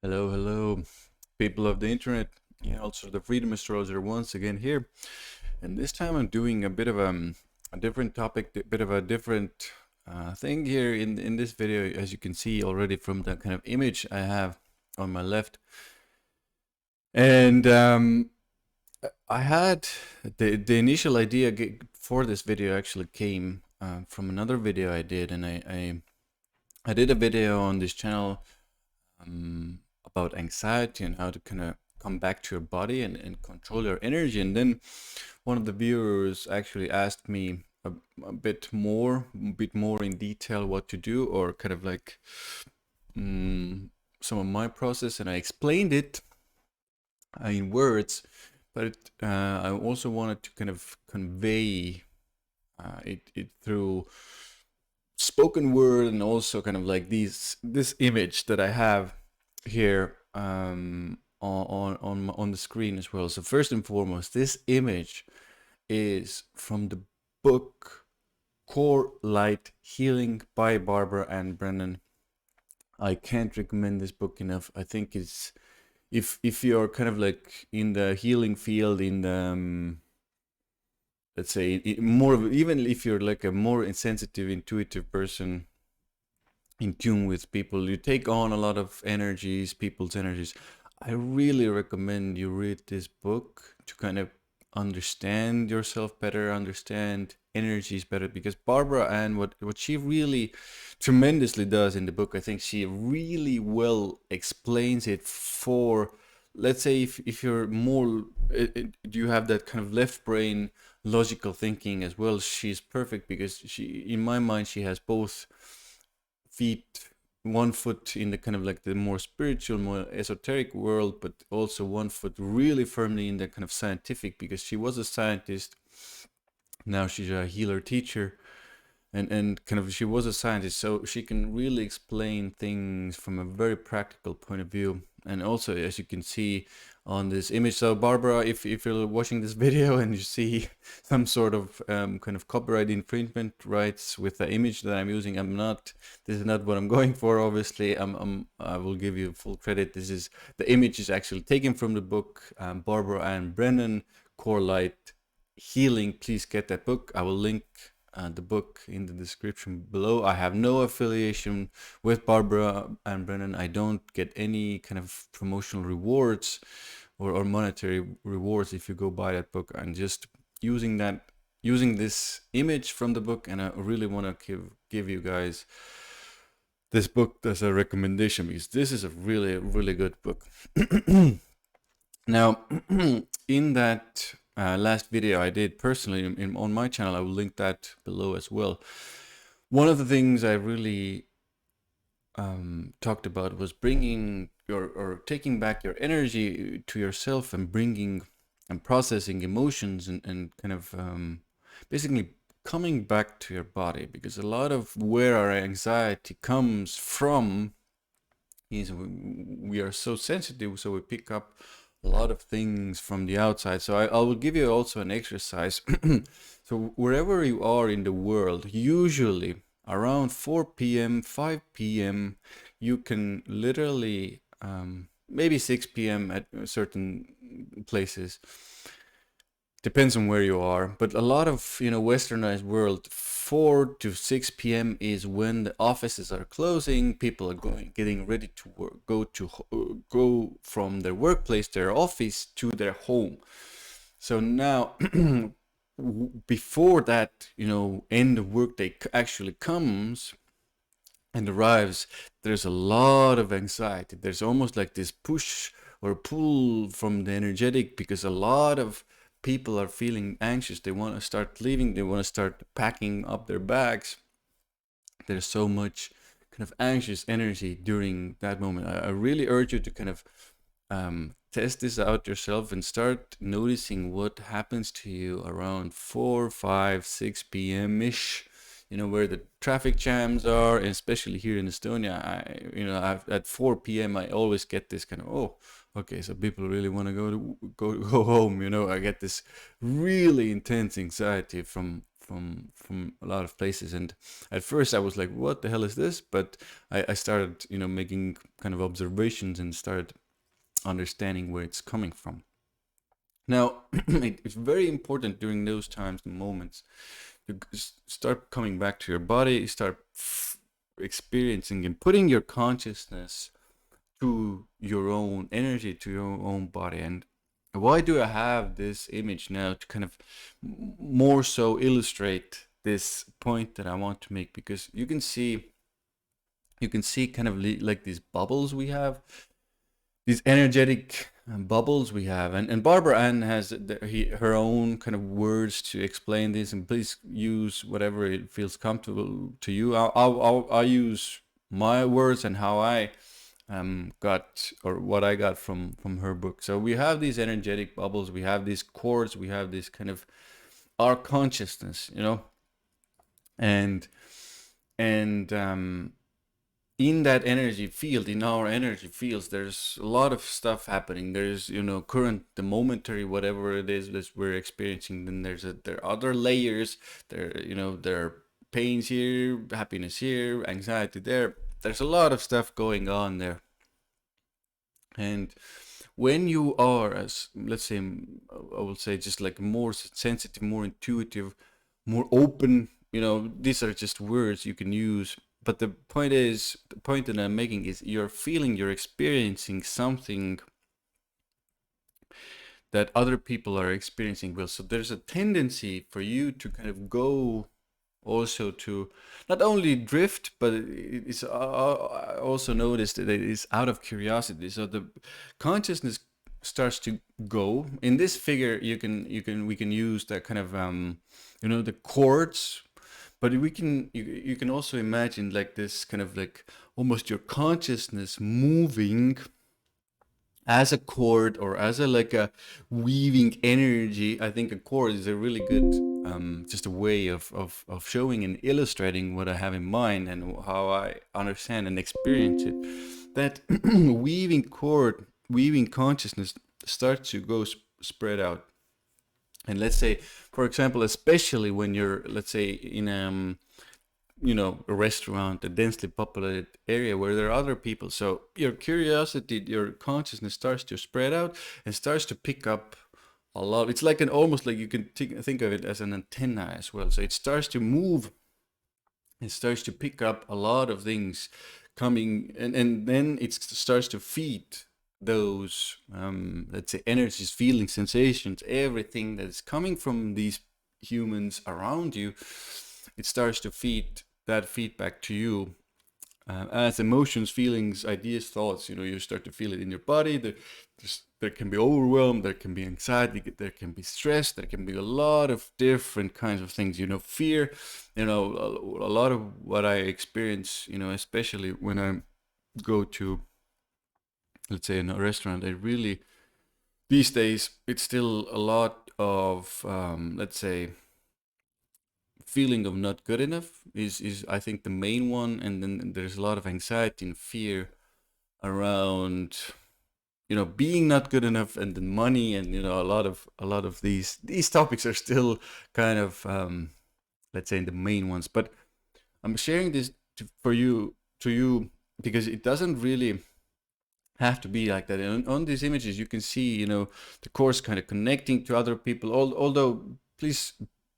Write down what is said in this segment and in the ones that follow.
Hello, hello, people of the internet. Yeah, also the Freedom Astrologer once again here, and this time I'm doing a bit of a different topic, a bit of a different thing here in this video, as you can see already from the kind of image I have on my left. And I had the initial idea for this video actually came from another video I did, and I did a video on this channel about anxiety and how to kind of come back to your body and control your energy. And then one of the viewers actually asked me a bit more in detail what to do, or kind of like some of my process, and I explained it in words, but I also wanted to kind of convey it through spoken word, and also kind of like this image that I have here on the screen as well. So first and foremost, this image is from the book Core Light Healing by Barbara Ann Brennan. I can't recommend this book enough. I think it's if you're kind of like in the healing field, in the let's say more, even if you're like a more sensitive, intuitive person, in tune with people, you take on a lot of energies, people's energies. I really recommend you read this book to kind of understand yourself better, understand energies better, because Barbara Ann, what she really tremendously does in the book, I think she really well explains it for, let's say, if you're more, you have that kind of left brain logical thinking as well, she's perfect, because she, in my mind, she has both feet, one foot in the kind of like the more spiritual, more esoteric world, but also one foot really firmly in the kind of scientific, because she was a scientist. Now she's a healer teacher, and kind of she was a scientist, so she can really explain things from a very practical point of view. And also, as you can see on this image, so Barbara, if you're watching this video and you see some sort of kind of copyright infringement rights with the image that I'm using, this is not what I'm going for, obviously. I will give you full credit. The image is actually taken from the book, Barbara Ann Brennan, Core Light Healing. Please get that book. I will link the book in the description below. I have no affiliation with Barbara Ann Brennan. I don't get any kind of promotional rewards or monetary rewards if you go buy that book. I'm just using this image from the book, and I really want to give you guys this book as a recommendation, because this is a really good book. Now, in that last video I did personally on my channel, I will link that below as well. One of the things I really talked about was bringing or taking back your energy to yourself, and bringing and processing emotions, and kind of basically coming back to your body, because a lot of where our anxiety comes from is we are so sensitive, so we pick up a lot of things from the outside. So I will give you also an exercise. So wherever you are in the world, usually around 4 p.m., 5 p.m., you can literally, maybe 6 p.m. at certain places, depends on where you are, but a lot of, westernized world, 4 to 6 p.m. is when the offices are closing, people are getting ready to work, go from their workplace, their office, to their home. So now before that, end of workday actually comes and arrives, there's a lot of anxiety. There's almost like this push or pull from the energetic, because a lot of people are feeling anxious. They want to start leaving, they want to start packing up their bags. There's so much kind of anxious energy during that moment. I really urge you to kind of test this out yourself and start noticing what happens to you around 4, 5, 6 p.m. ish, where the traffic jams are, and especially here in Estonia. At 4 p.m. I always get this kind of, oh, okay, so people really want to go home. I get this really intense anxiety from from a lot of places. And at first I was like, what the hell is this? But I started, making kind of observations and started understanding where it's coming from. Now, it's very important during those times and moments to start coming back to your body, start experiencing and putting your consciousness to your own energy, to your own body. And why do I have this image now to kind of more so illustrate this point that I want to make? Because you can see kind of like these bubbles we have, these energetic bubbles we have, and Barbara Ann has her own kind of words to explain this, and please use whatever it feels comfortable to you. I'll use my words and how I got, or what I got from her book. So we have these energetic bubbles, we have these chords, we have this kind of our consciousness, and in that energy field, in our energy fields, there's a lot of stuff happening. There's, current, the momentary, whatever it is that we're experiencing. Then there are other layers. There are pains here, happiness here, anxiety there. There's a lot of stuff going on there. And when you are, as let's say, I will say, just like more sensitive, more intuitive, more open, these are just words you can use. But the point that I'm making is you're experiencing something that other people are experiencing well. So there's a tendency for you to kind of go also to not only drift, but it's also noticed that it is out of curiosity. So the consciousness starts to go in this figure. We can use that kind of the chords, but you can also imagine like this kind of like almost your consciousness moving as a chord, or as a weaving energy. I think a chord is a really good just a way of showing and illustrating what I have in mind and how I understand and experience it. That weaving chord, weaving consciousness starts to go spread out. And let's say, for example, especially when you're, let's say, in a restaurant, a densely populated area where there are other people. So your curiosity, your consciousness starts to spread out and starts to pick up a lot. It's like almost like you can think of it as an antenna as well. So it starts to move, it starts to pick up a lot of things coming, and then it starts to feed those, let's say, energies, feelings, sensations, everything that is coming from these humans around you. It starts to feed that feedback to you as emotions, feelings, ideas, thoughts. You start to feel it in your body. There can be overwhelm, there can be anxiety, there can be stress, there can be a lot of different kinds of things. Fear. A lot of what I experience, especially when I go to, let's say, in a restaurant, these days, it's still a lot of, let's say, feeling of not good enough is I think the main one. And then there's a lot of anxiety and fear around being not good enough, and then money, and a lot of these topics are still kind of let's say the main ones. But I'm sharing this to you because it doesn't really have to be like that. And on these images you can see the course kind of connecting to other people, although please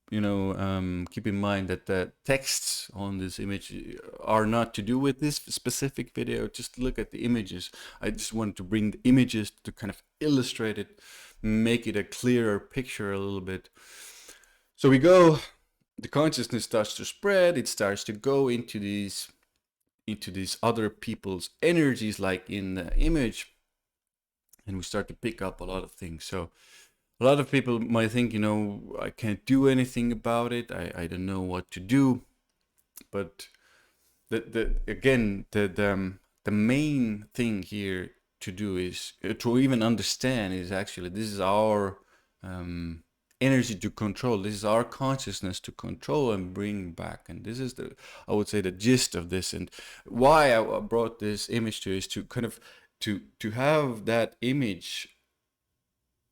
keep in mind that the texts on this image are not to do with this specific video. Just look at the images. I just wanted to bring the images to kind of illustrate it, make it a clearer picture a little bit. So the consciousness starts to spread, it starts to go into these other people's energies, like in the image, and we start to pick up a lot of things. So a lot of people might think, I can't do anything about it. I don't know what to do. But the main thing here to do is to even understand is actually this is our energy to control. This is our consciousness to control and bring back. And this is I would say, the gist of this. And why I brought this image to is to kind of to have that image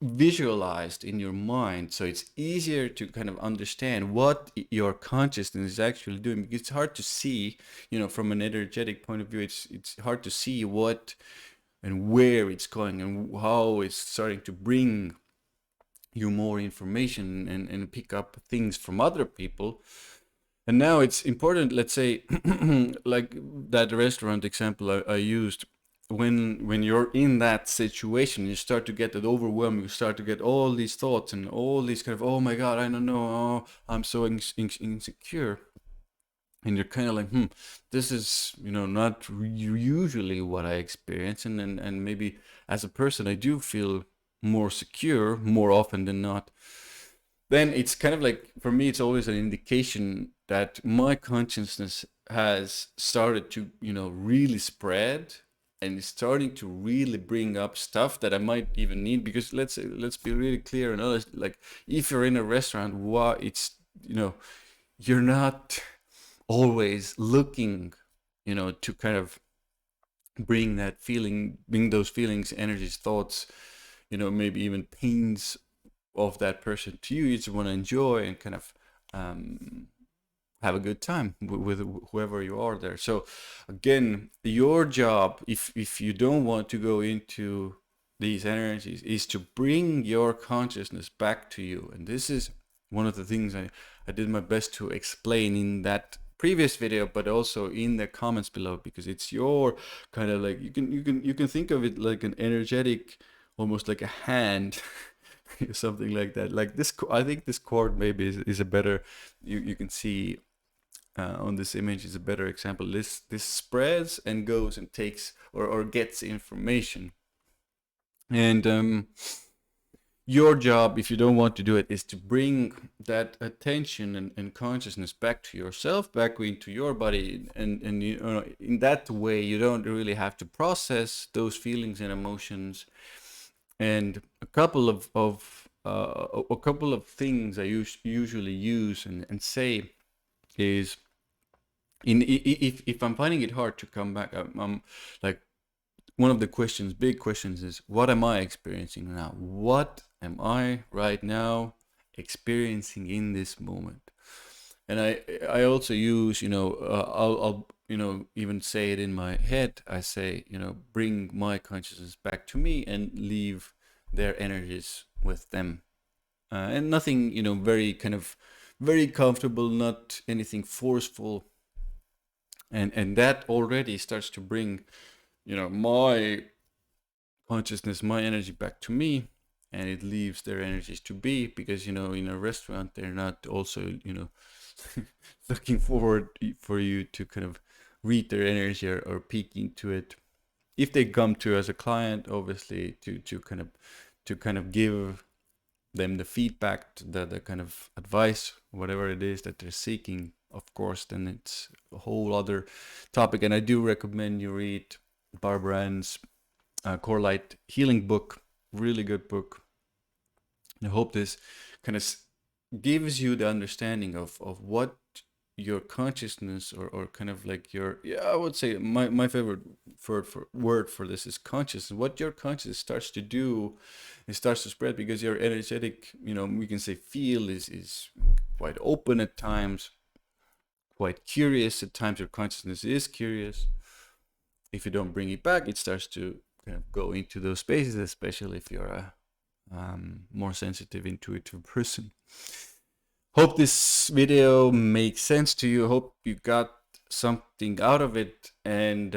visualized in your mind, so it's easier to kind of understand what your consciousness is actually doing, because it's hard to see, from an energetic point of view. It's hard to see what and where it's going and how it's starting to bring you more information and pick up things from other people. And now it's important, let's say, like that restaurant example I used. When you're in that situation, you start to get that overwhelm. You start to get all these thoughts and all these kind of, oh my God, I don't know, oh, I'm so insecure. And you're kind of like, this is, not usually what I experience. And maybe as a person, I do feel more secure more often than not. Then it's kind of like, for me, it's always an indication that my consciousness has started to, really spread, and it's starting to really bring up stuff that I might even need. Because let's be really clear and honest, like if you're in a restaurant, you're not always looking, to kind of bring those feelings, energies, thoughts, maybe even pains of that person to you. You just want to enjoy and kind of have a good time with whoever you are there. So again, your job, if you don't want to go into these energies, is to bring your consciousness back to you. And this is one of the things I did my best to explain in that previous video, but also in the comments below, because it's your kind of like, you can think of it like an energetic, almost like a hand, something like that. Like this, I think this cord maybe is a better, you can see on this image, is a better example. This spreads and goes and takes or gets information. And your job, if you don't want to do it, is to bring that attention and consciousness back to yourself, back into your body, and in that way you don't really have to process those feelings and emotions. And a couple of things I usually use and say is, if I'm finding it hard to come back, I'm like, one of the big questions is, what am I experiencing now? What am I right now experiencing in this moment? And I also use, I'll even say it in my head. I say, bring my consciousness back to me and leave their energies with them. And nothing, very comfortable, not anything forceful. And that already starts to bring, my consciousness, my energy back to me, and it leaves their energies to be. Because, in a restaurant, they're not also, looking forward for you to kind of read their energy or peek into it. If they come to as a client, obviously, to kind of give them the feedback, the kind of advice, whatever it is that they're seeking, of course, then it's a whole other topic. And I do recommend you read Barbara Ann's Core Light Healing book. Really good book. And I hope this kind of gives you the understanding of what your consciousness, or kind of like your, I would say my favorite word for this is consciousness. What your consciousness starts to do, it starts to spread, because your energetic, we can say field is quite open at times, quite curious at times. Your consciousness is curious. If you don't bring it back, it starts to kind of go into those spaces, especially if you're a more sensitive, intuitive person. Hope this video makes sense to you. Hope you got something out of it, and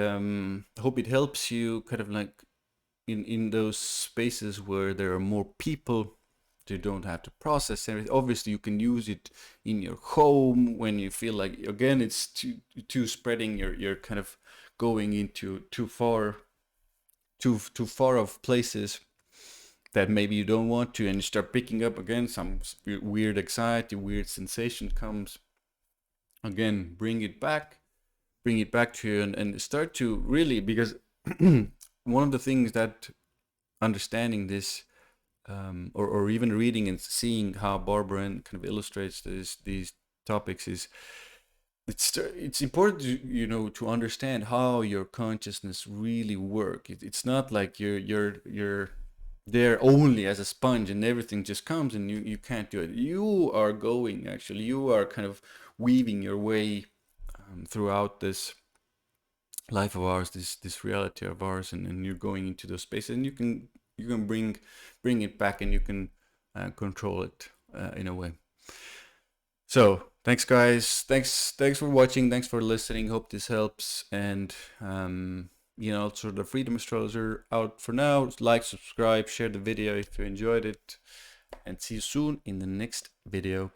hope it helps you kind of like in those spaces where there are more people. You don't have to process everything. Obviously, you can use it in your home when you feel like, again, it's too spreading. You're kind of going into too far of places that maybe you don't want to, and you start picking up again some weird anxiety, weird sensation comes. Again, bring it back to you, and start to really, because one of the things that understanding this, or even reading and seeing how Barbara Ann kind of illustrates these topics, is it's important to to understand how your consciousness really work. It's not like you're there only as a sponge and everything just comes and you can't do it. You are going, actually, you are kind of weaving your way throughout this life of ours, this reality of ours, and you're going into those spaces, and you can bring it back, and you can control it in a way. So thanks guys, thanks for watching, thanks for listening, hope this helps. And Ian Altosaar the Freedom Astrologer out for now. Like, subscribe, share the video if you enjoyed it, and see you soon in the next video.